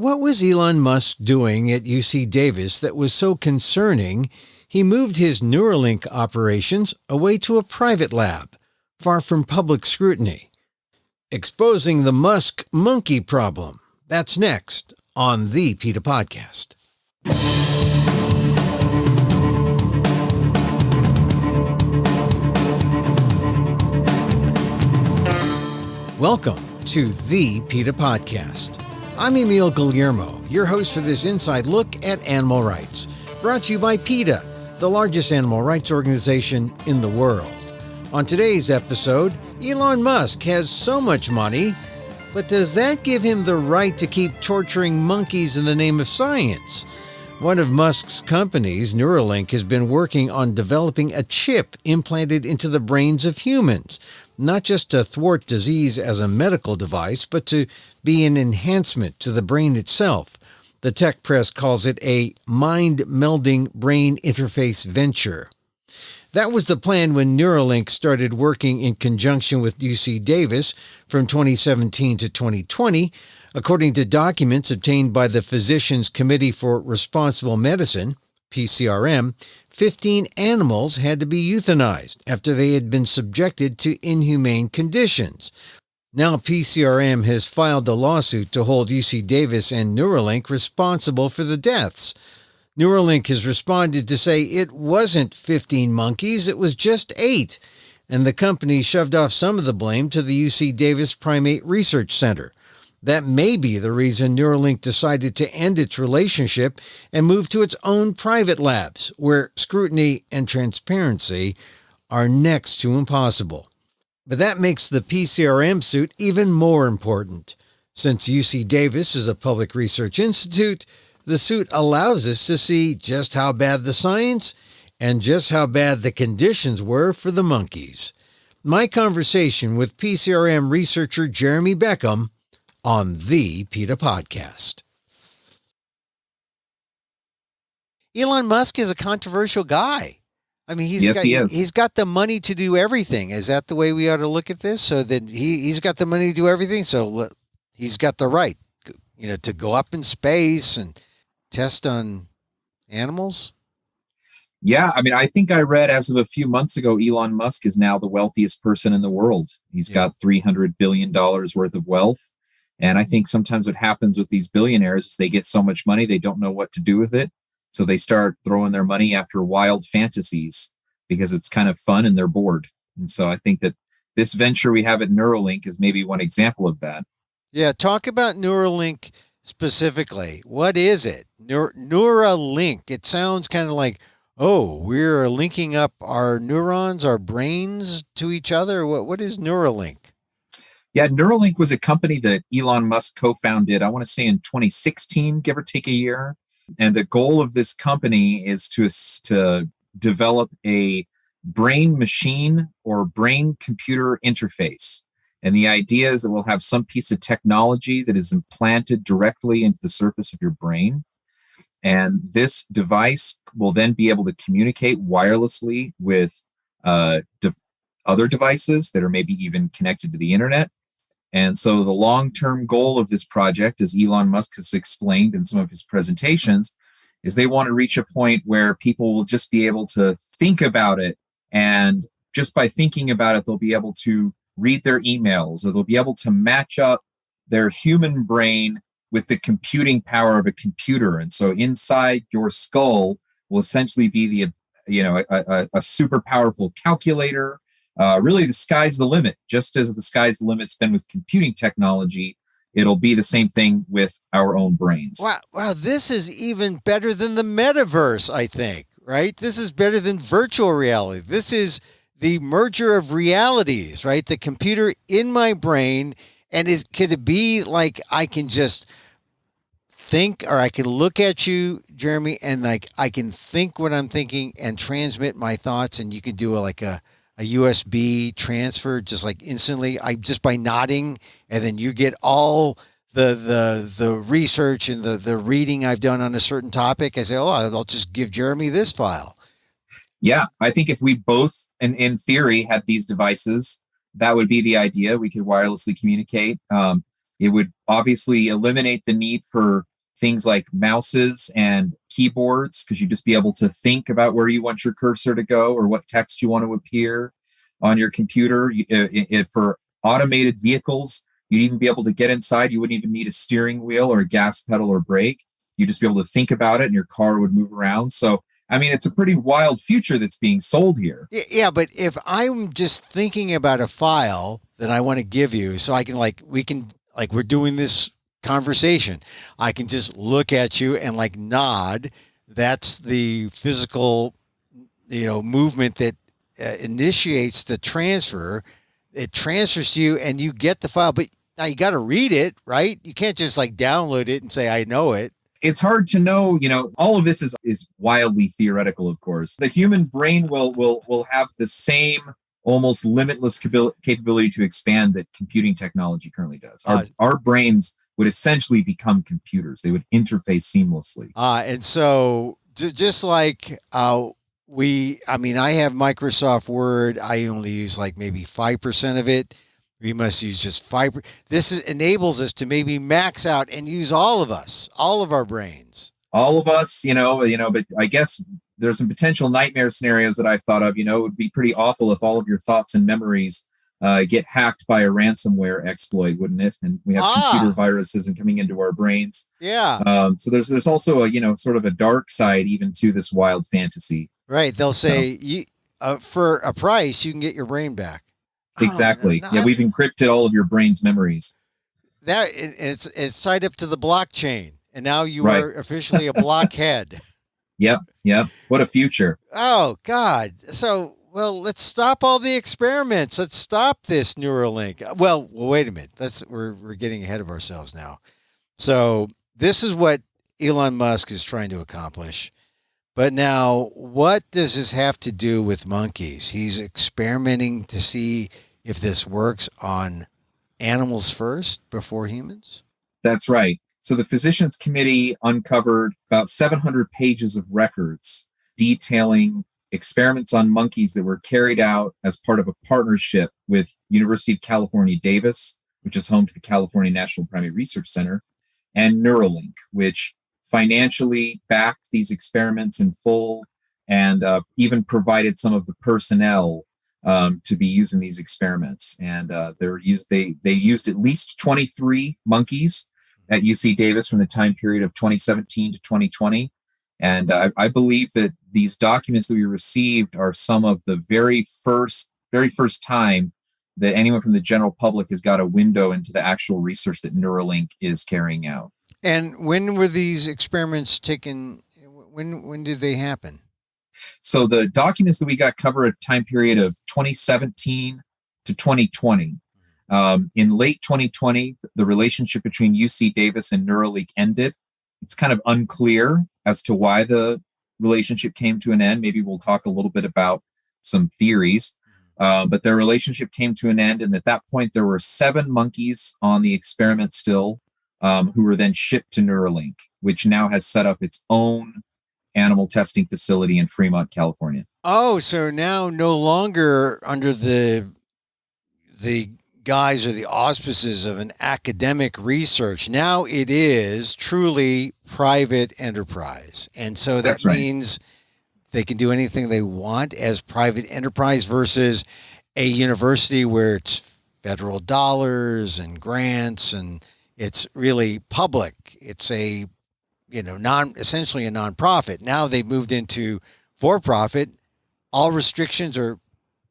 What was Elon Musk doing at UC Davis that was so concerning he moved his Neuralink operations away to a private lab, far from public scrutiny? Exposing the Musk monkey problem. That's next on the PETA Podcast. Welcome to the PETA Podcast. I'm Emil Guillermo, your host for this inside look at animal rights, brought to you by PETA, the largest animal rights organization in the world. On today's episode, Elon Musk has so much money, but does that give him the right to keep torturing monkeys in the name of science? One of Musk's companies, Neuralink, has been working on developing a chip implanted into the brains of humans, not just to thwart disease as a medical device, but to be an enhancement to the brain itself. The tech press calls it a mind-melding brain interface venture. That was the plan when Neuralink started working in conjunction with UC Davis from 2017 to 2020. According to documents obtained by the Physicians Committee for Responsible Medicine, PCRM, 15 animals had to be euthanized after they had been subjected to inhumane conditions. Now PCRM has filed a lawsuit to hold UC Davis and Neuralink responsible for the deaths. Neuralink has responded to say it wasn't 15 monkeys, it was just 8, and the company shoved off some of the blame to the UC Davis Primate Research Center. That may be the reason Neuralink decided to end its relationship and move to its own private labs, where scrutiny and transparency are next to impossible. But that makes the PCRM suit even more important. Since UC Davis is a public research institute, the suit allows us to see just how bad the science and just how bad the conditions were for the monkeys. My conversation with PCRM researcher Jeremy Beckham on the PETA Podcast. Elon Musk is a controversial guy. I mean, he's got the money to do everything. Is that the way we ought to look at this? So that he's got the money to do everything, so he's got the right, to go up in space and test on animals? Yeah, I mean, I think I read as of a few months ago, Elon Musk is now the wealthiest person in the world. He's got $300 billion worth of wealth. And I think sometimes what happens with these billionaires is they get so much money, they don't know what to do with it. So they start throwing their money after wild fantasies because it's kind of fun and they're bored. And so I think that this venture we have at Neuralink is maybe one example of that. Yeah, talk about Neuralink specifically. What is it? Neuralink. It sounds kind of like, we're linking up our neurons, our brains to each other. What is Neuralink? Yeah, Neuralink was a company that Elon Musk co-founded, I want to say in 2016, give or take a year. And the goal of this company is to develop a brain machine or brain computer interface. And the idea is that we'll have some piece of technology that is implanted directly into the surface of your brain. And this device will then be able to communicate wirelessly with other devices that are maybe even connected to the internet. And so the long-term goal of this project, as Elon Musk has explained in some of his presentations, is they want to reach a point where people will just be able to think about it. And just by thinking about it, they'll be able to read their emails, or they'll be able to match up their human brain with the computing power of a computer. And so inside your skull will essentially be a super powerful calculator. Really, the sky's the limit. Just as the sky's the limit's been with computing technology, it'll be the same thing with our own brains. Wow, this is even better than the metaverse, I think, right? This is better than virtual reality. This is the merger of realities, right? The computer in my brain, and could it be like I can just think, or I can look at you, Jeremy, and like I can think what I'm thinking and transmit my thoughts, and you can do a USB transfer just like instantly, just by nodding, and then you get all the research and the reading I've done on a certain topic. I say, I'll just give Jeremy this file. Yeah, I think if we both, in theory, had these devices, that would be the idea. We could wirelessly communicate. It would obviously eliminate the need for things like mouses and keyboards, because you'd just be able to think about where you want your cursor to go or what text you want to appear on your computer. If for automated vehicles, you'd even be able to get inside. You wouldn't even need a steering wheel or a gas pedal or brake. You'd just be able to think about it and your car would move around. So, I mean, it's a pretty wild future that's being sold here. Yeah, but if I'm just thinking about a file that I want to give you, so I can we're doing this conversation, I can just look at you and nod. That's the physical, movement that initiates the transfer. It transfers to you and you get the file, but now you got to read it, right? You can't just download it and say, I know it. It's hard to know, all of this is wildly theoretical, of course. The human brain will have the same almost limitless capability to expand that computing technology currently does. Our brains would essentially become computers. They would interface seamlessly. And so just like I have Microsoft Word. I only use maybe 5% of it. We must use just 5%. This enables us to maybe max out and use all of our brains. All of us, but I guess there's some potential nightmare scenarios that I've thought of. It would be pretty awful if all of your thoughts and memories get hacked by a ransomware exploit, wouldn't it? And we have computer viruses and coming into our brains. Yeah. So there's also a, sort of a dark side even to this wild fantasy. Right. They'll say, for a price, you can get your brain back. Exactly. Yeah, we've encrypted all of your brain's memories. It's tied up to the blockchain, and now you are officially a blockhead. Yep. What a future. Oh God. So, let's stop all the experiments. Let's stop this Neuralink. Well, wait a minute. We're getting ahead of ourselves now. So this is what Elon Musk is trying to accomplish. But now, what does this have to do with monkeys? He's experimenting to see if this works on animals first before humans? That's right. So the Physicians Committee uncovered about 700 pages of records detailing experiments on monkeys that were carried out as part of a partnership with University of California, Davis, which is home to the California National Primate Research Center, and Neuralink, which financially backed these experiments in full and even provided some of the personnel to be using these experiments. And they used at least 23 monkeys at UC Davis from the time period of 2017 to 2020. And I believe that these documents that we received are some of the very first time that anyone from the general public has got a window into the actual research that Neuralink is carrying out. And when were these experiments taken? When did they happen? So the documents that we got cover a time period of 2017 to 2020. In late 2020, the relationship between UC Davis and Neuralink ended. It's kind of unclear as to why the relationship came to an end. Maybe we'll talk a little bit about some theories. But their relationship came to an end. And at that point, there were 7 monkeys on the experiment still, who were then shipped to Neuralink, which now has set up its own animal testing facility in Fremont, California. Oh, so now no longer under the guise or the auspices of an academic research. Now it is truly private enterprise. And so that means they can do anything they want as private enterprise versus a university where it's federal dollars and grants and it's really public. It's a, essentially a nonprofit. Now they've moved into for-profit. All restrictions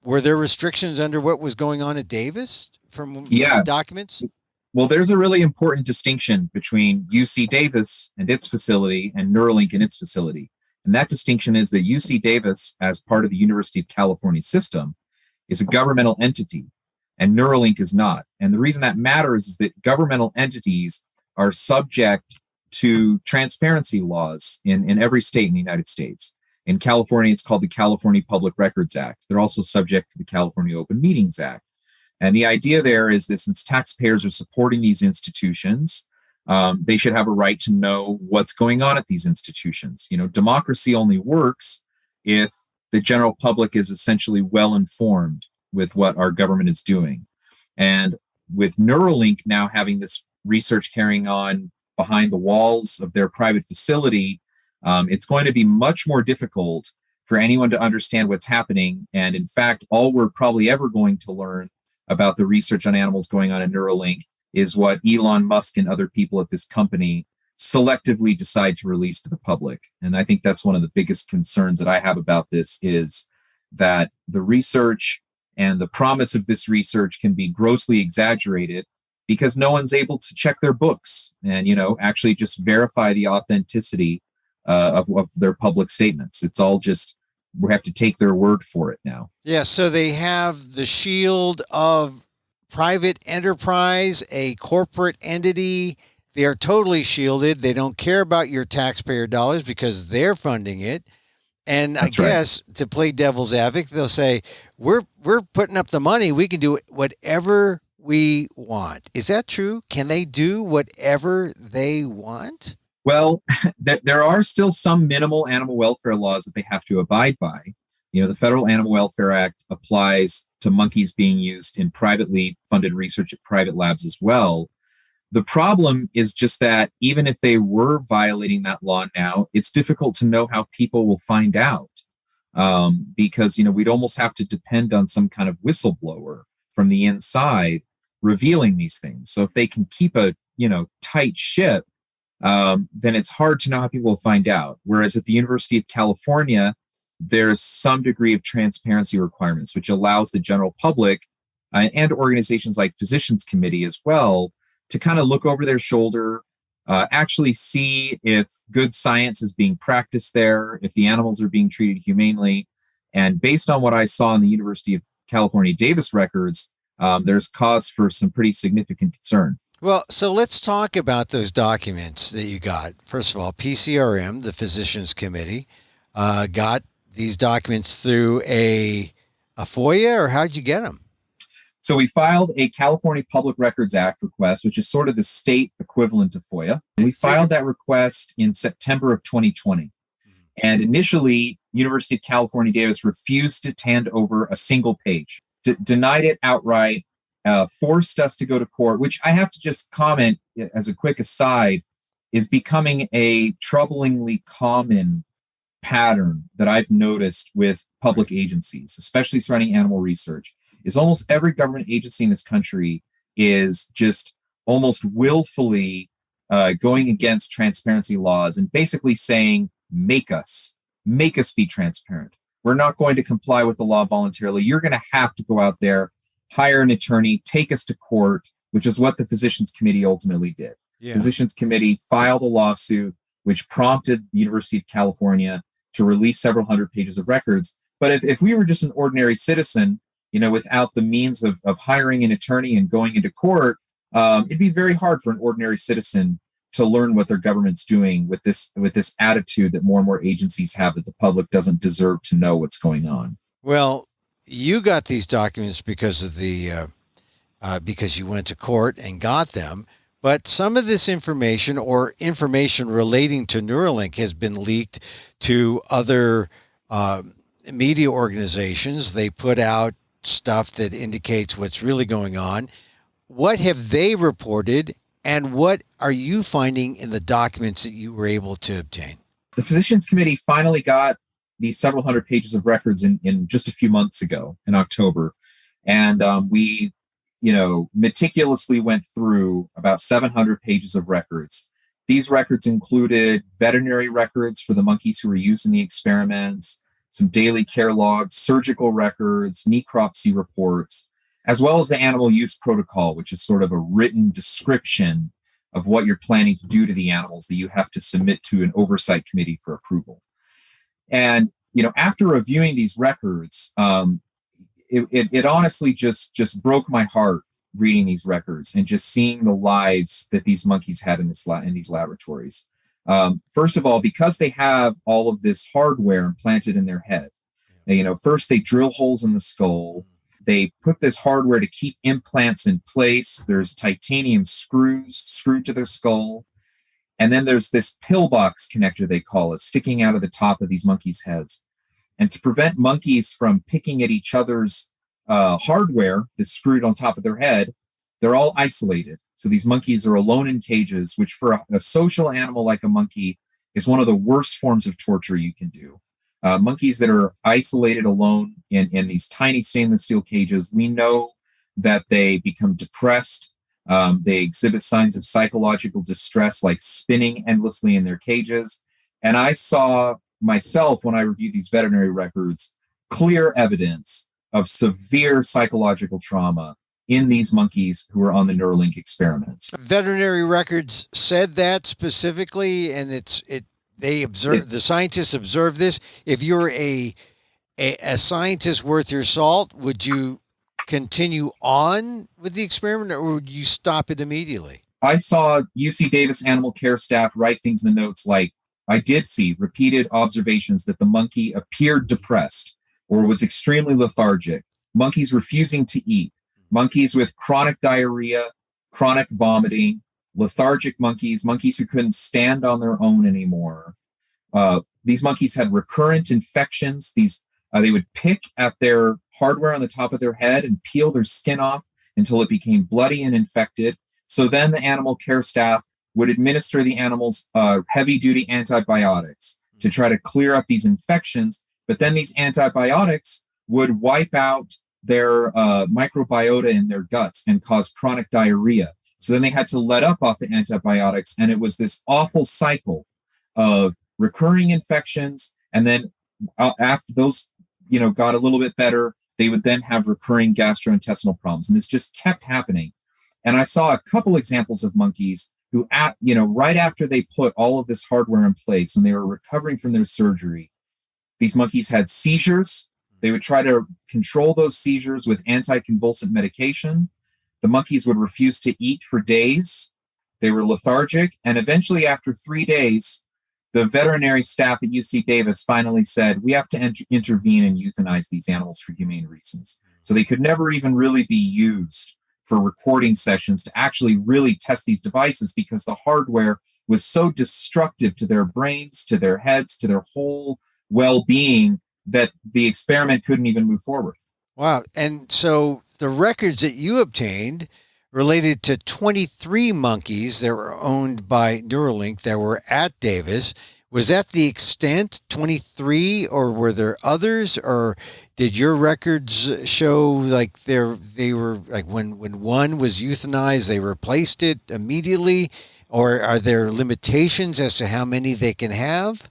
were there restrictions under what was going on at Davis from the documents? Well, there's a really important distinction between UC Davis and its facility and Neuralink and its facility. And that distinction is that UC Davis, as part of the University of California system, is a governmental entity, and Neuralink is not. And the reason that matters is that governmental entities are subject to transparency laws in every state in the United States. In California, it's called the California Public Records Act. They're also subject to the California Open Meetings Act. And the idea there is that since taxpayers are supporting these institutions, they should have a right to know what's going on at these institutions. Democracy only works if the general public is essentially well informed with what our government is doing. And with Neuralink now having this research carrying on behind the walls of their private facility, it's going to be much more difficult for anyone to understand what's happening. And in fact, all we're probably ever going to learn about the research on animals going on in Neuralink is what Elon Musk and other people at this company selectively decide to release to the public. And I think that's one of the biggest concerns that I have about this, is that the research and the promise of this research can be grossly exaggerated because no one's able to check their books and, actually just verify the authenticity of their public statements. It's all just, we have to take their word for it now. Yeah, so they have the shield of private enterprise, a corporate entity. They are totally shielded. They don't care about your taxpayer dollars because they're funding it. And I guess to play devil's advocate, they'll say, we're putting up the money. We can do whatever we want. Is that true? Can they do whatever they want? Well, there are still some minimal animal welfare laws that they have to abide by. The Federal Animal Welfare Act applies to monkeys being used in privately funded research at private labs as well. The problem is just that even if they were violating that law now, it's difficult to know how people will find out, because, we'd almost have to depend on some kind of whistleblower from the inside revealing these things. So if they can keep a, tight ship, then it's hard to know how people will find out. Whereas at the University of California, there's some degree of transparency requirements, which allows the general public and organizations like Physicians Committee as well to kind of look over their shoulder, actually see if good science is being practiced there, if the animals are being treated humanely. And based on what I saw in the University of California Davis records, there's cause for some pretty significant concern. Well, so let's talk about those documents that you got. First of all, PCRM, the Physicians Committee, got these documents through a FOIA, or how'd you get them? So we filed a California Public Records Act request, which is sort of the state equivalent of FOIA. And we filed that request in September of 2020. And initially, University of California Davis refused to hand over a single page, denied it outright, forced us to go to court, which I have to just comment as a quick aside, is becoming a troublingly common pattern that I've noticed with public agencies, especially surrounding animal research, is almost every government agency in this country is just almost willfully going against transparency laws and basically saying, make us be transparent. We're not going to comply with the law voluntarily. You're going to have to go out there, hire an attorney, take us to court, which is what the Physicians Committee ultimately did. Yeah. Physicians Committee filed a lawsuit which prompted the University of California to release several hundred pages of records. But if we were just an ordinary citizen, without the means of hiring an attorney and going into court, it'd be very hard for an ordinary citizen to learn what their government's doing with this attitude that more and more agencies have, that the public doesn't deserve to know what's going on. Well, you got these documents because of because you went to court and got them. But some of this information, or information relating to Neuralink, has been leaked to other media organizations. They put out stuff that indicates what's really going on. What have they reported, and what are you finding in the documents that you were able to obtain? The Physicians Committee finally got these several hundred pages of records in just a few months ago, in October. And we meticulously went through about 700 pages of records. These records included veterinary records for the monkeys who were used in the experiments, some daily care logs, surgical records, necropsy reports, as well as the animal use protocol, which is sort of a written description of what you're planning to do to the animals that you have to submit to an oversight committee for approval. And, after reviewing these records, it honestly just broke my heart reading these records and just seeing the lives that these monkeys had in these laboratories. First of all, because they have all of this hardware implanted in their head, first they drill holes in the skull. They put this hardware to keep implants in place. There's titanium screws screwed to their skull. And then there's this pillbox connector, they call it, sticking out of the top of these monkeys' heads. And to prevent monkeys from picking at each other's hardware that's screwed on top of their head, They're all isolated. So these monkeys are alone in cages, which for a social animal like a monkey is one of the worst forms of torture you can do. Monkeys that are isolated alone in these tiny stainless steel cages, we know that they become depressed. They exhibit signs of psychological distress, like spinning endlessly in their cages. And I saw myself, when I reviewed these veterinary records, clear evidence of severe psychological trauma in these monkeys who were on the Neuralink experiments. Veterinary records said that specifically, and the scientists observed this. If you're a scientist worth your salt, would you continue on with the experiment, or would you stop it immediately? I saw UC Davis animal care staff write things in the notes like, I did see repeated observations that the monkey appeared depressed or was extremely lethargic, monkeys refusing to eat, monkeys with chronic diarrhea, chronic vomiting, lethargic monkeys who couldn't stand on their own anymore. These monkeys had recurrent infections. They would pick at their hardware on the top of their head and peel their skin off until it became bloody and infected. So then the animal care staff would administer the animals heavy-duty antibiotics to try to clear up these infections. But then these antibiotics would wipe out their microbiota in their guts and cause chronic diarrhea. So then they had to let up off the antibiotics, and it was this awful cycle of recurring infections. And then after those, got a little bit better, they would then have recurring gastrointestinal problems. And this just kept happening. And I saw a couple examples of monkeys who, right after they put all of this hardware in place and they were recovering from their surgery, these monkeys had seizures. They would try to control those seizures with anticonvulsant medication. The monkeys would refuse to eat for days. They were lethargic. And eventually, after 3 days, the veterinary staff at UC Davis finally said, we have to intervene and euthanize these animals for humane reasons. So they could never even really be used for recording sessions to actually really test these devices, because the hardware was so destructive to their brains, to their heads, to their whole well-being, that the experiment couldn't even move forward. Wow. And so the records that you obtained related to 23 monkeys that were owned by Neuralink that were at Davis. Was that the extent, 23, or were there others, or did your records show like they were like when one was euthanized, they replaced it immediately, or are there limitations as to how many they can have?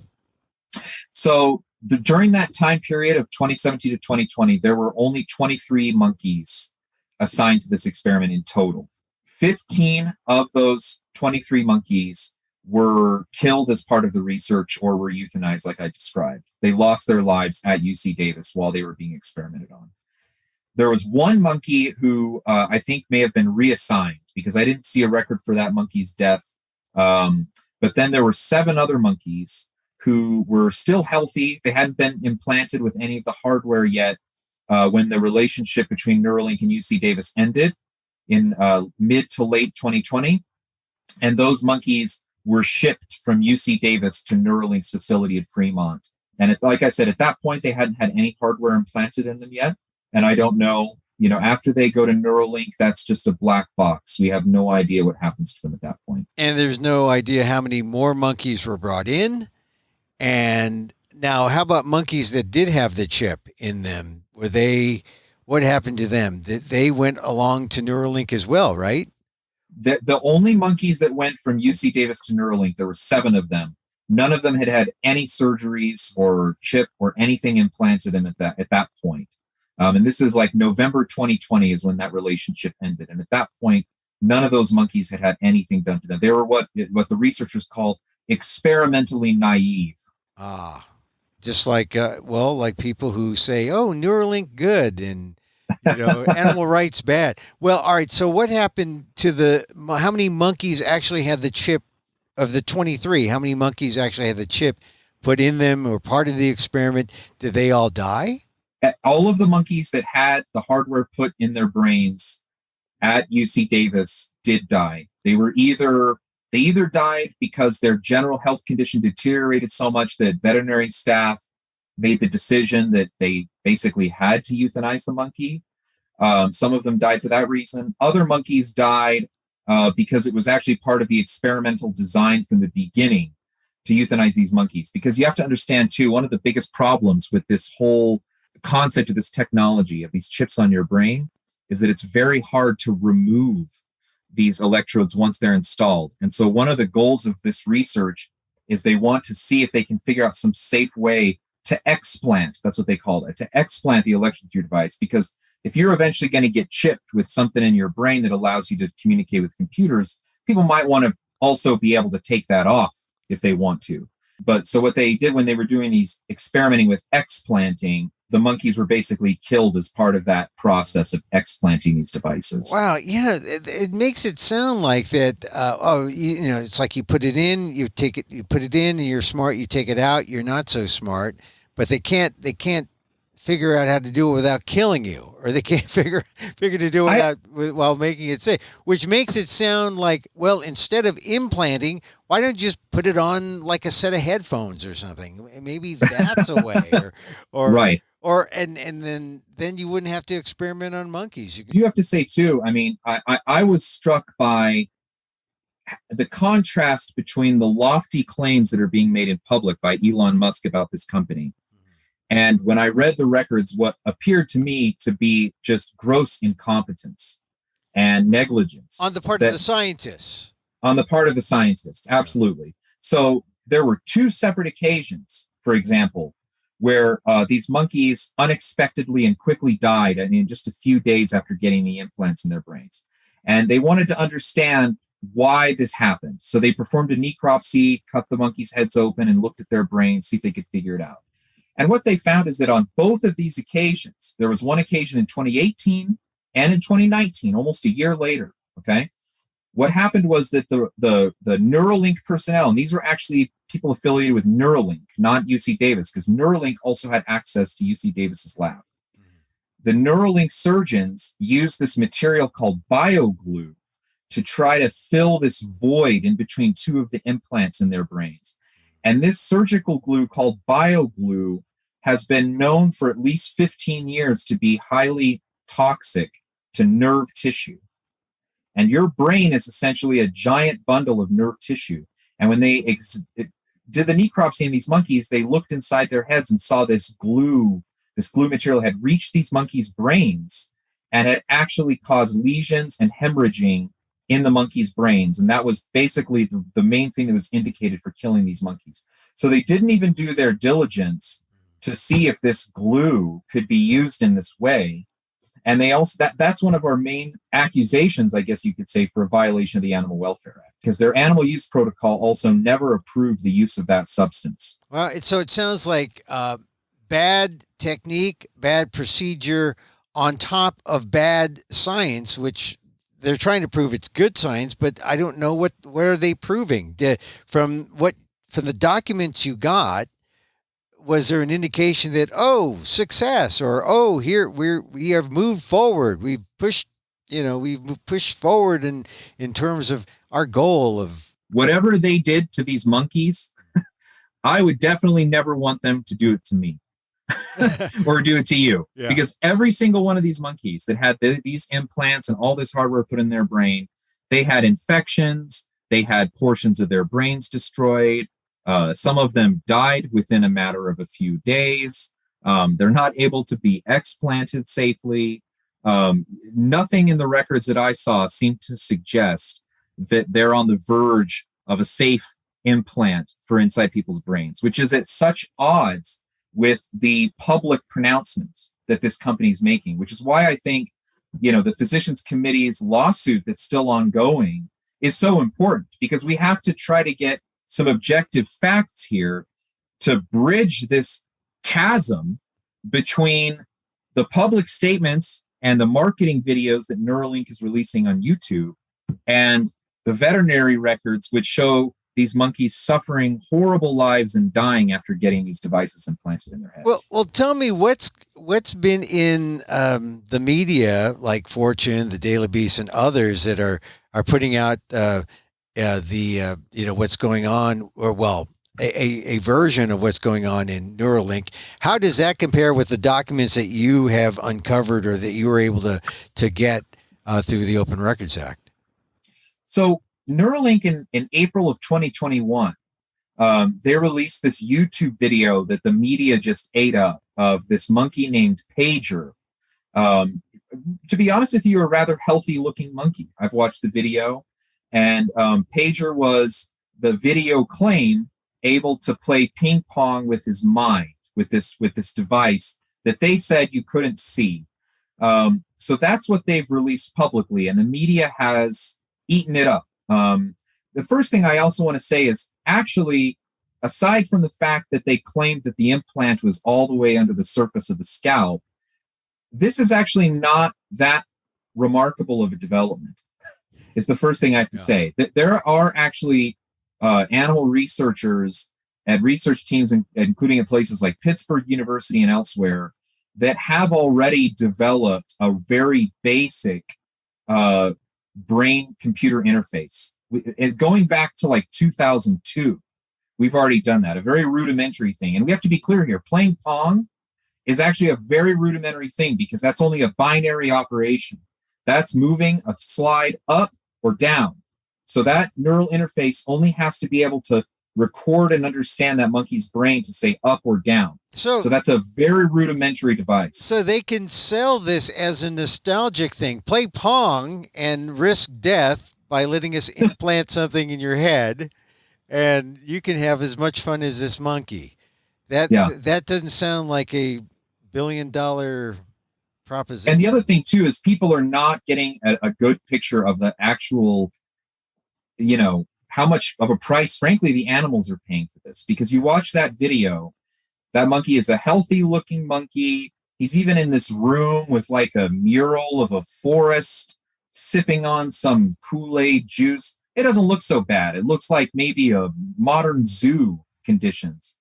So during that time period of 2017 to 2020, there were only 23 monkeys assigned to this experiment in total. 15 of those 23 monkeys were killed as part of the research or were euthanized, like I described. They lost their lives at UC Davis while they were being experimented on. There was one monkey who I think may have been reassigned, because I didn't see a record for that monkey's death. But then there were 7 other monkeys who were still healthy. They hadn't been implanted with any of the hardware yet when the relationship between Neuralink and UC Davis ended in mid to late 2020. And those monkeys were shipped from UC Davis to Neuralink's facility at Fremont. And like I said, at that point, they hadn't had any hardware implanted in them yet. And I don't know, after they go to Neuralink, that's just a black box. We have no idea what happens to them at that point. And there's no idea how many more monkeys were brought in. And now, how about monkeys that did have the chip in them? What happened to them? They went along to Neuralink as well, right? The only monkeys that went from UC Davis to Neuralink, there were 7 of them. None of them had had any surgeries or chip or anything implanted in at that point. And this is like November 2020 is when that relationship ended. And at that point, none of those monkeys had had anything done to them. They were what the researchers call experimentally naive. Just like, like people who say, oh, Neuralink good and, animal rights bad. Well, all right. So what happened to how many monkeys actually had the chip of the 23? How many monkeys actually had the chip put in them or part of the experiment? Did they all die? All of the monkeys that had the hardware put in their brains at UC Davis did die. They either died because their general health condition deteriorated so much that veterinary staff made the decision that they basically had to euthanize the monkey, Some of them died for that reason. Other monkeys died because it was actually part of the experimental design from the beginning to euthanize these monkeys. Because you have to understand, too, one of the biggest problems with this whole concept of this technology, of these chips on your brain, is that it's very hard to remove these electrodes once they're installed. And so one of the goals of this research is they want to see if they can figure out some safe way to explant, that's what they call it, to explant the electrodes to your device. Because if you're eventually going to get chipped with something in your brain that allows you to communicate with computers, people might want to also be able to take that off if they want to. But so what they did when they were doing these experimenting with explanting, the monkeys were basically killed as part of that process of explanting these devices. Wow, yeah, it makes it sound like that. It's like you put it in, you take it, you put it in, and you're smart. You take it out, you're not so smart. But they can't figure out how to do it without killing you, or they can't figure to do it while making it safe. Which makes it sound like, well, instead of implanting, why don't you just put it on like a set of headphones or something? Maybe that's a way, or right. And then you wouldn't have to experiment on monkeys. You have to say too, I mean, I was struck by the contrast between the lofty claims that are being made in public by Elon Musk about this company. And when I read the records, what appeared to me to be just gross incompetence and negligence. On the part of the scientists. On the part of the scientists, absolutely. So there were two separate occasions, for example, where these monkeys unexpectedly and quickly died in just a few days after getting the implants in their brains. And they wanted to understand why this happened. So they performed a necropsy, cut the monkeys' heads open, and looked at their brains, see if they could figure it out. And what they found is that on both of these occasions, there was one occasion in 2018 and in 2019, almost a year later, okay? What happened was that the Neuralink personnel, and these were actually people affiliated with Neuralink, not UC Davis, because Neuralink also had access to UC Davis's lab. The Neuralink surgeons used this material called bioglue to try to fill this void in between two of the implants in their brains. And this surgical glue called bioglue has been known for at least 15 years to be highly toxic to nerve tissue. And your brain is essentially a giant bundle of nerve tissue. And when they did the necropsy in these monkeys, they looked inside their heads and saw this glue material had reached these monkeys' brains and had actually caused lesions and hemorrhaging in the monkeys' brains. And that was basically the main thing that was indicated for killing these monkeys. So they didn't even do their diligence to see if this glue could be used in this way. And they also, that's one of our main accusations, I guess you could say, for a violation of the Animal Welfare Act, because their animal use protocol also never approved the use of that substance. Well, so it sounds like bad technique, bad procedure on top of bad science, which they're trying to prove it's good science, but I don't know where are they proving? From the documents you got, was there an indication that, success, or here we have moved forward, we've pushed forward in terms of our goal of whatever they did to these monkeys? I would definitely never want them to do it to me. Or do it to you. Yeah. Because every single one of these monkeys that had these implants and all this hardware put in their brain, they had infections, they had portions of their brains destroyed. Some of them died within a matter of a few days. They're not able to be explanted safely. Nothing in the records that I saw seemed to suggest that they're on the verge of a safe implant for inside people's brains, which is at such odds with the public pronouncements that this company is making, which is why I think, the Physicians Committee's lawsuit that's still ongoing is so important, because we have to try to get some objective facts here to bridge this chasm between the public statements and the marketing videos that Neuralink is releasing on YouTube and the veterinary records, which show these monkeys suffering horrible lives and dying after getting these devices implanted in their heads. Well, tell me what's been in the media, like Fortune, the Daily Beast, and others that are putting out what's going on, or a version of what's going on in Neuralink. How does that compare with the documents that you have uncovered or that you were able to get through the Open Records Act? So Neuralink in April of 2021, they released this YouTube video that the media just ate up of this monkey named Pager. To be honest with you, a rather healthy looking monkey. I've watched the video, and Pager was, the video claim, able to play ping pong with his mind with this device that they said you couldn't see. So that's what they've released publicly, and the media has eaten it up. The first thing I also want to say is, actually, aside from the fact that they claimed that the implant was all the way under the surface of the scalp, this is actually not that remarkable of a development. It's the first thing I have to say. That there are actually animal researchers and research teams, including at places like Pittsburgh University and elsewhere, that have already developed a very basic brain-computer interface. Going back to like 2002, we've already done that, a very rudimentary thing. And we have to be clear here, playing Pong is actually a very rudimentary thing because that's only a binary operation. That's moving a slide up or down. So that neural interface only has to be able to record and understand that monkey's brain to say up or down. So that's a very rudimentary device. So they can sell this as a nostalgic thing. Play Pong and risk death by letting us implant something in your head, and you can have as much fun as this monkey. That doesn't sound like a billion-dollar proposition. And the other thing, too, is people are not getting a good picture of the actual, how much of a price, frankly, the animals are paying for this. Because you watch that video, that monkey is a healthy-looking monkey. He's even in this room with like a mural of a forest, sipping on some Kool-Aid juice. It doesn't look so bad. It looks like maybe a modern zoo conditions.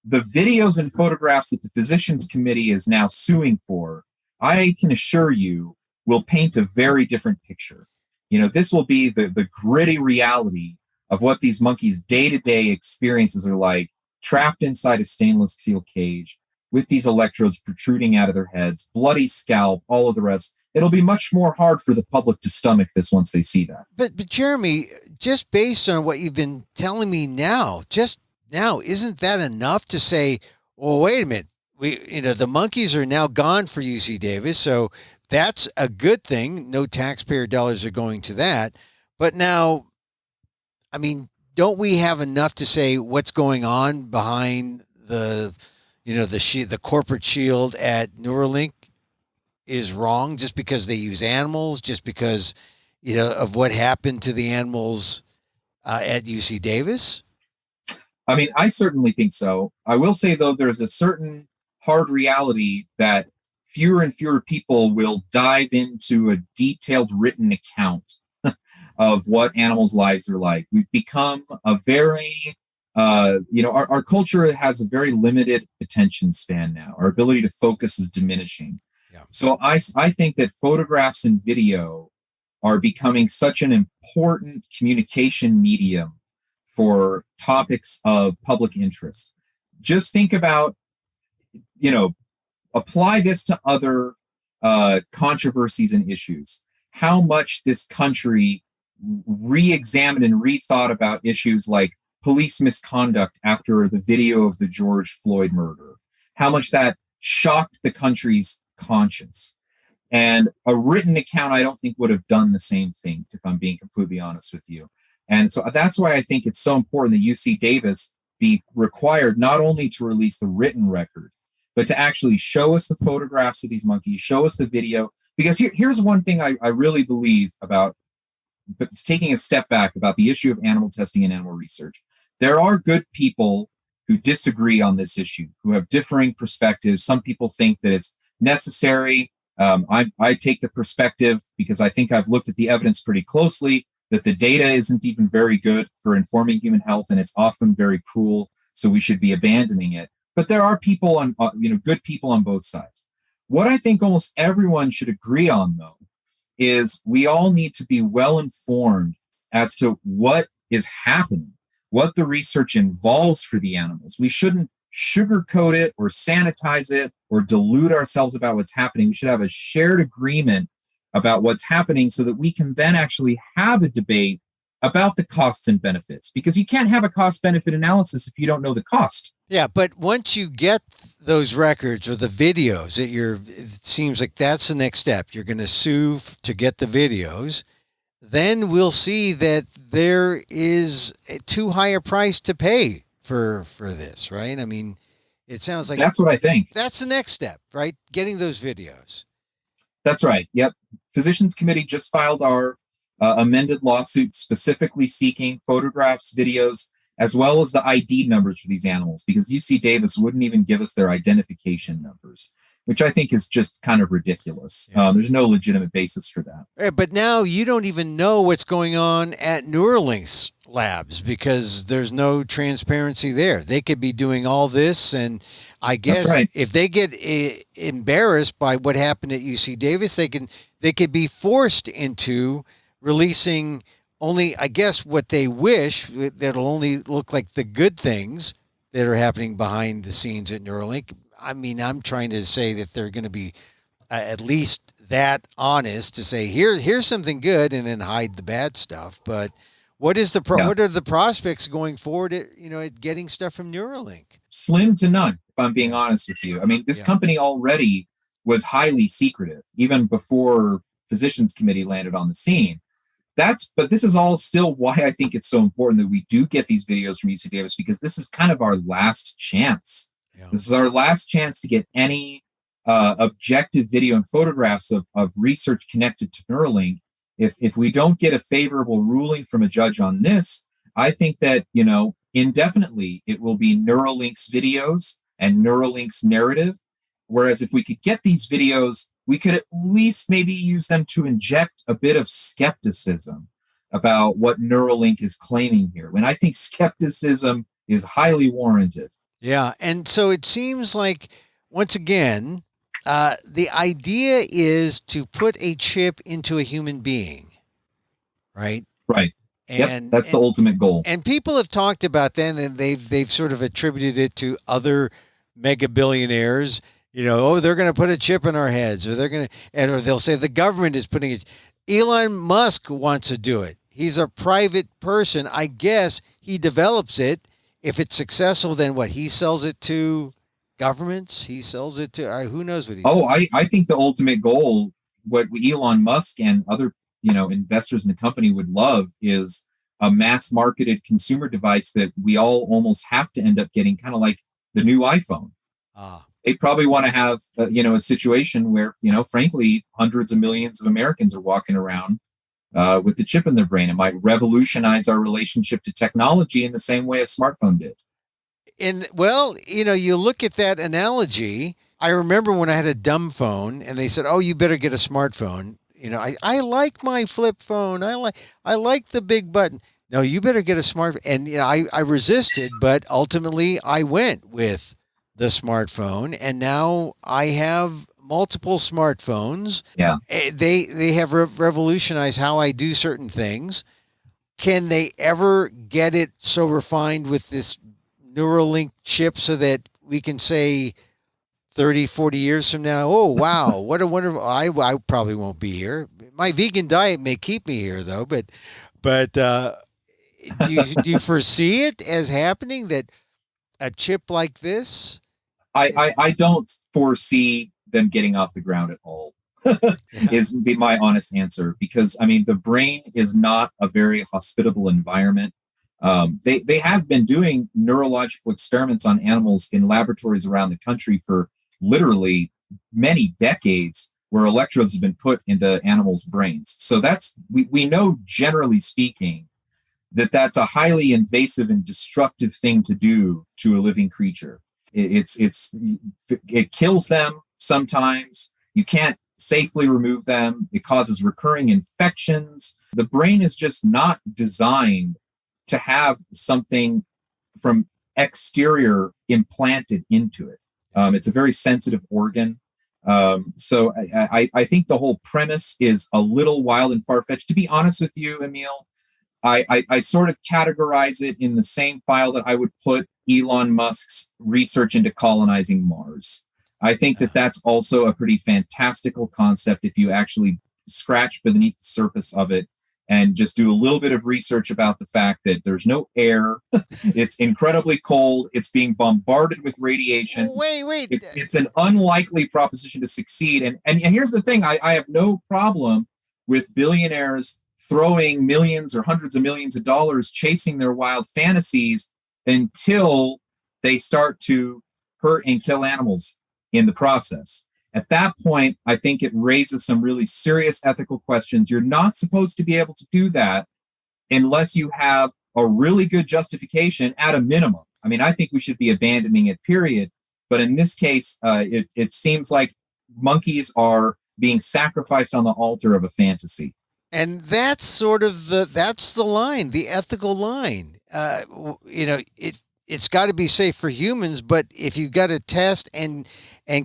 The videos and photographs that the Physicians Committee is now suing for, I can assure you, will paint a very different picture. This will be the gritty reality of what these monkeys' day-to-day experiences are like, trapped inside a stainless steel cage with these electrodes protruding out of their heads, bloody scalp, all of the rest. It'll be much more hard for the public to stomach this once they see that. But Jeremy, just based on what you've been telling me now, isn't that enough to say, well, wait a minute, the monkeys are now gone for UC Davis, so that's a good thing. No taxpayer dollars are going to that. But now, don't we have enough to say what's going on behind the corporate shield at Neuralink is wrong just because they use animals, just because, of what happened to the animals at UC Davis? I certainly think so. I will say, though, there's a certain hard reality that fewer and fewer people will dive into a detailed written account of what animals' lives are like. We've become a very, our culture has a very limited attention span now. Our ability to focus is diminishing. Yeah. So I think that photographs and video are becoming such an important communication medium for topics of public interest. Just think about, apply this to other controversies and issues. How much this country re-examined and rethought about issues like police misconduct after the video of the George Floyd murder. How much that shocked the country's conscience. And a written account, I don't think, would have done the same thing, if I'm being completely honest with you. And so that's why I think it's so important that UC Davis be required not only to release the written record, but to actually show us the photographs of these monkeys, show us the video. Because here's one thing I really believe about, but it's taking a step back about the issue of animal testing and animal research. There are good people who disagree on this issue, who have differing perspectives. Some people think that it's necessary. I take the perspective, because I think I've looked at the evidence pretty closely, that the data isn't even very good for informing human health, and it's often very cruel, so we should be abandoning it. But there are people on, good people on both sides. What I think almost everyone should agree on, though, is we all need to be well informed as to what is happening. what the research involves for the animals. We shouldn't sugarcoat it or sanitize it or delude ourselves about what's happening. We should have a shared agreement about what's happening so that we can then actually have a debate about the costs and benefits, because you can't have a cost benefit analysis if you don't know the cost. Yeah, but once you get those records or the videos, it seems like that's the next step. You're going to sue to get the videos. Then we'll see that there is a too high a price to pay for this, right? I mean, it sounds like that's what I think. That's the next step, right? Getting those videos. That's right. Yep. Physicians Committee just filed our amended lawsuit specifically seeking photographs, videos, as well as the ID numbers for these animals, because UC Davis wouldn't even give us their identification numbers, which I think is just kind of ridiculous. Yeah. There's no legitimate basis for that. Right, but now you don't even know what's going on at Neuralink's labs because there's no transparency there. They could be doing all this, and I guess if they get embarrassed by what happened at UC Davis, they could be forced into releasing only, I guess, what they wish, that'll only look like the good things that are happening behind the scenes at Neuralink. I mean, I'm trying to say that they're going to be at least that honest to say, here's something good, and then hide the bad stuff. But what are the prospects going forward at getting stuff from Neuralink? Slim to none, if I'm being honest with you. I mean, this company already was highly secretive, even before Physicians Committee landed on the scene. But this is all still why I think it's so important that we do get these videos from UC Davis, because this is kind of our last chance. Yeah. This is our last chance to get any objective video and photographs of research connected to Neuralink. If we don't get a favorable ruling from a judge on this, I think that, indefinitely it will be Neuralink's videos and Neuralink's narrative. Whereas if we could get these videos, we could at least maybe use them to inject a bit of skepticism about what Neuralink is claiming here, when I think skepticism is highly warranted. Yeah. And so it seems like, once again, the idea is to put a chip into a human being, right? Right. That's the ultimate goal. And people have talked about that, and they've sort of attributed it to other mega billionaires. They're going to put a chip in our heads, or or they'll say the government is putting it. Elon Musk wants to do it. He's a private person. I guess he develops it. If it's successful, then what? He sells it to governments. He sells it to who knows what he does. I think the ultimate goal, what Elon Musk and other investors in the company would love, is a mass marketed consumer device that we all almost have to end up getting, kind of like the new iPhone. They probably want to have a situation where frankly hundreds of millions of Americans are walking around with the chip in their brain. It might revolutionize our relationship to technology in the same way a smartphone did. And well, you look at that analogy. I remember when I had a dumb phone and they said, "Oh, you better get a smartphone." I like my flip phone. I like the big button. No, you better get a smartphone. And I resisted, but ultimately I went with the smartphone, and now I have multiple smartphones. Yeah, they have revolutionized how I do certain things. Can they ever get it so refined with this Neuralink chip so that we can say 30, 40 years from now, oh, wow, what a wonderful, I probably won't be here. My vegan diet may keep me here, though, but do you foresee it as happening, that a chip like this? I don't foresee them getting off the ground at all, is my honest answer, because, the brain is not a very hospitable environment. They have been doing neurological experiments on animals in laboratories around the country for literally many decades, where electrodes have been put into animals' brains. So we know, generally speaking, that's a highly invasive and destructive thing to do to a living creature. It kills them sometimes. You can't safely remove them. It causes recurring infections. The brain is just not designed to have something from exterior implanted into it. It's a very sensitive organ. So I think the whole premise is a little wild and far-fetched. To be honest with you, Emil, I sort of categorize it in the same file that I would put Elon Musk's research into colonizing Mars. I think that that's also a pretty fantastical concept if you actually scratch beneath the surface of it and just do a little bit of research about the fact that there's no air. It's incredibly cold. It's being bombarded with radiation. Wait. It's an unlikely proposition to succeed. And here's the thing. I have no problem with billionaires throwing millions or hundreds of millions of dollars chasing their wild fantasies until they start to hurt and kill animals in the process. At that point, I think it raises some really serious ethical questions. You're not supposed to be able to do that unless you have a really good justification at a minimum. I mean, I think we should be abandoning it, period. But in this case, it seems like monkeys are being sacrificed on the altar of a fantasy. And that's sort of that's the line, the ethical line. It's got to be safe for humans, but if you got to test and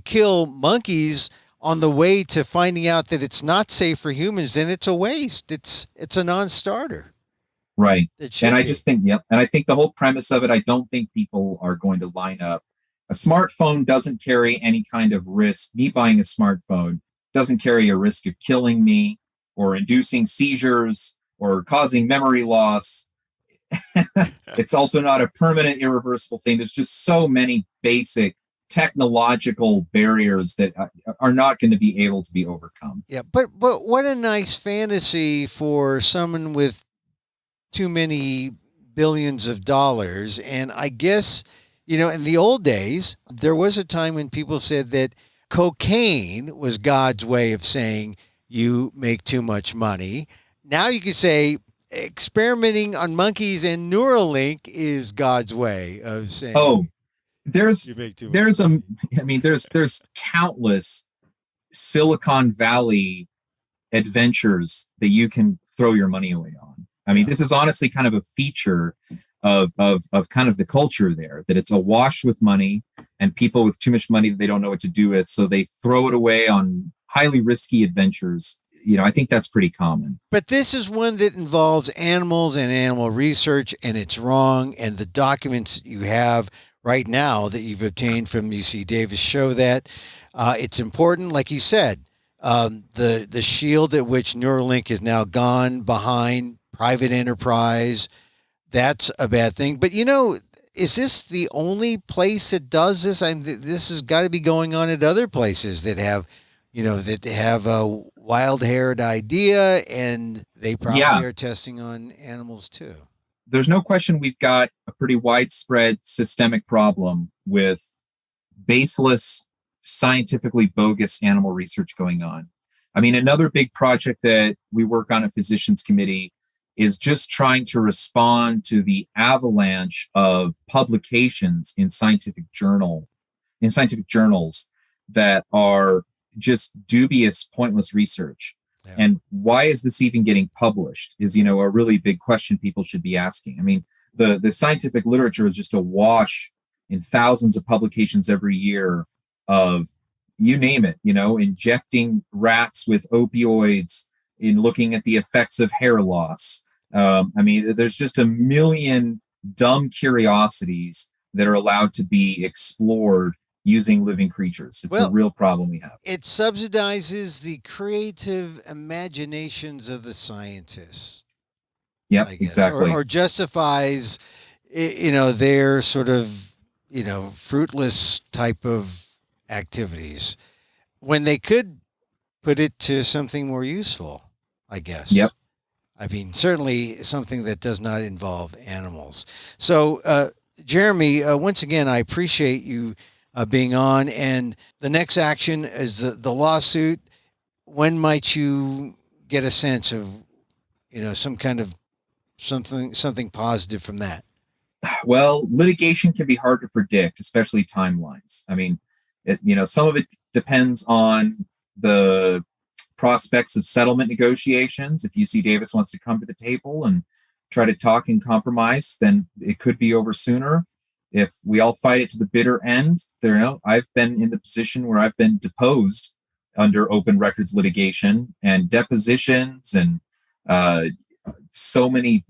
kill monkeys on the way to finding out that it's not safe for humans, then it's a waste. It's a non-starter. Right. And I just think, and I think the whole premise of it, I don't think people are going to line up. A smartphone doesn't carry any kind of risk. Me buying a smartphone doesn't carry a risk of killing me or inducing seizures or causing memory loss. It's also not a permanent, irreversible thing. There's just so many basic technological barriers that are not going to be able to be overcome. Yeah, but what a nice fantasy for someone with too many billions of dollars. And I guess, in the old days, there was a time when people said that cocaine was God's way of saying you make too much money. Now you could say experimenting on monkeys and Neuralink is God's way of saying there's countless Silicon Valley adventures that you can throw your money away on. I mean, this is honestly kind of a feature of kind of the culture there, that it's awash with money and people with too much money that they don't know what to do with. So they throw it away on highly risky adventures. I think that's pretty common. But this is one that involves animals and animal research, and it's wrong. And the documents you have right now that you've obtained from UC Davis show that it's important. Like you said, the shield at which Neuralink is now gone behind private enterprise, that's a bad thing. But, is this the only place that does this? This has got to be going on at other places that have, a wild-haired idea, and they probably are testing on animals too. There's no question we've got a pretty widespread systemic problem with baseless, scientifically bogus animal research going on. I mean, another big project that we work on at Physicians Committee is just trying to respond to the avalanche of publications in scientific journals that are just dubious, pointless research. Yeah. And why is this even getting published is, a really big question people should be asking. I mean, the scientific literature is just awash in thousands of publications every year of, you name it, injecting rats with opioids, in looking at the effects of hair loss. There's just a million dumb curiosities that are allowed to be explored using living creatures. It's a real problem we have. It subsidizes the creative imaginations of the scientists. Yeah, exactly. Or justifies, their sort of, fruitless type of activities when they could put it to something more useful, I guess. Yep. I mean, certainly something that does not involve animals. So, Jeremy, once again, I appreciate you being on. And the next action is the lawsuit. When might you get a sense of, some kind of something positive from that? Well, litigation can be hard to predict, especially timelines. I mean, some of it depends on the prospects of settlement negotiations. If UC Davis wants to come to the table and try to talk and compromise, then it could be over sooner. If we all fight it to the bitter end, I've been in the position where I've been deposed under open records litigation and depositions, and so many,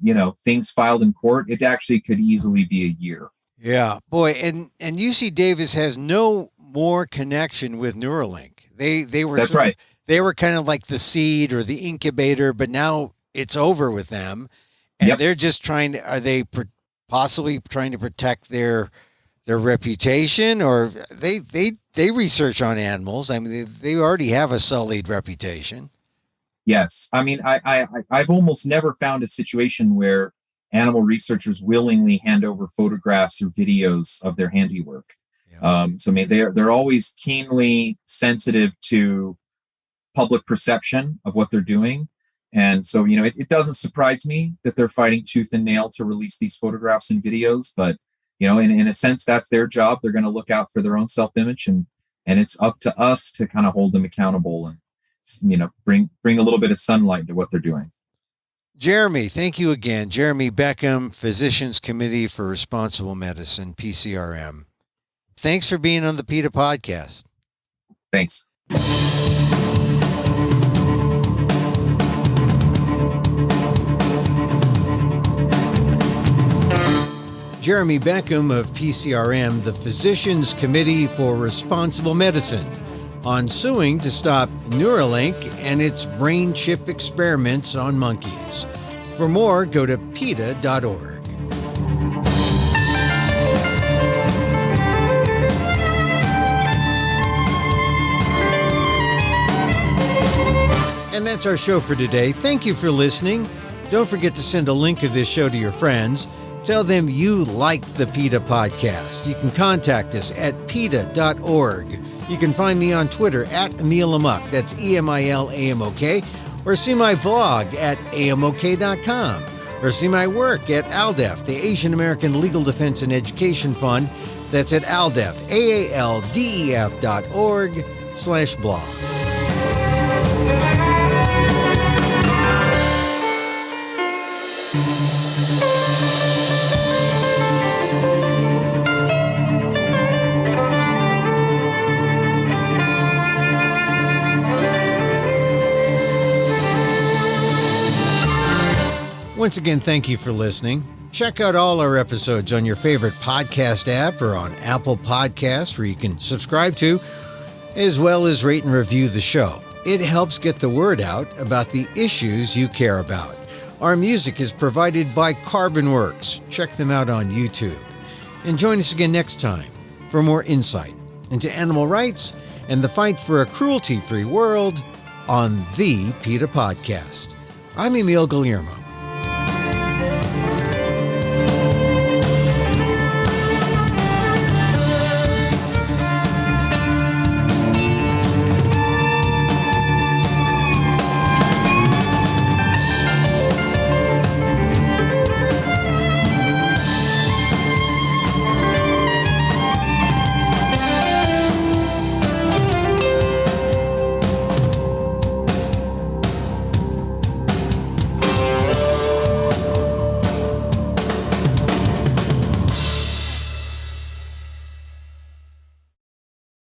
things filed in court, it actually could easily be a year. Yeah, boy. And UC Davis has no more connection with Neuralink. They were That's right. They were kind of like the seed or the incubator, but now it's over with them. And they're just are they possibly trying to protect their reputation, or they research on animals? I mean, they already have a sullied reputation. Yes. I mean, I've almost never found a situation where animal researchers willingly hand over photographs or videos of their handiwork. Yeah. So I mean, they're always keenly sensitive to public perception of what they're doing. And so, it doesn't surprise me that they're fighting tooth and nail to release these photographs and videos. But, in a sense, that's their job. They're going to look out for their own self-image, and it's up to us to kind of hold them accountable and, bring a little bit of sunlight to what they're doing. Jeremy, thank you again. Jeremy Beckham, Physicians Committee for Responsible Medicine, PCRM. Thanks for being on the PETA Podcast. Thanks. Jeremy Beckham of PCRM, the Physicians Committee for Responsible Medicine, on suing to stop Neuralink and its brain chip experiments on monkeys. For more, go to PETA.org. And that's our show for today. Thank you for listening. Don't forget to send a link of this show to your friends. Tell them you like the PETA Podcast. You can contact us at PETA.org. You can find me on Twitter at EmilAmok, that's EMILAMOK, or see my vlog at AMOK.com, or see my work at ALDEF, the Asian American Legal Defense and Education Fund, that's at ALDEF, AALDEF.org/blog. Once again, thank you for listening. Check out all our episodes on your favorite podcast app or on Apple Podcasts, where you can subscribe to, as well as rate and review the show. It helps get the word out about the issues you care about. Our music is provided by Carbonworks. Check them out on YouTube. And join us again next time for more insight into animal rights and the fight for a cruelty-free world on the PETA Podcast. I'm Emil Guillermo.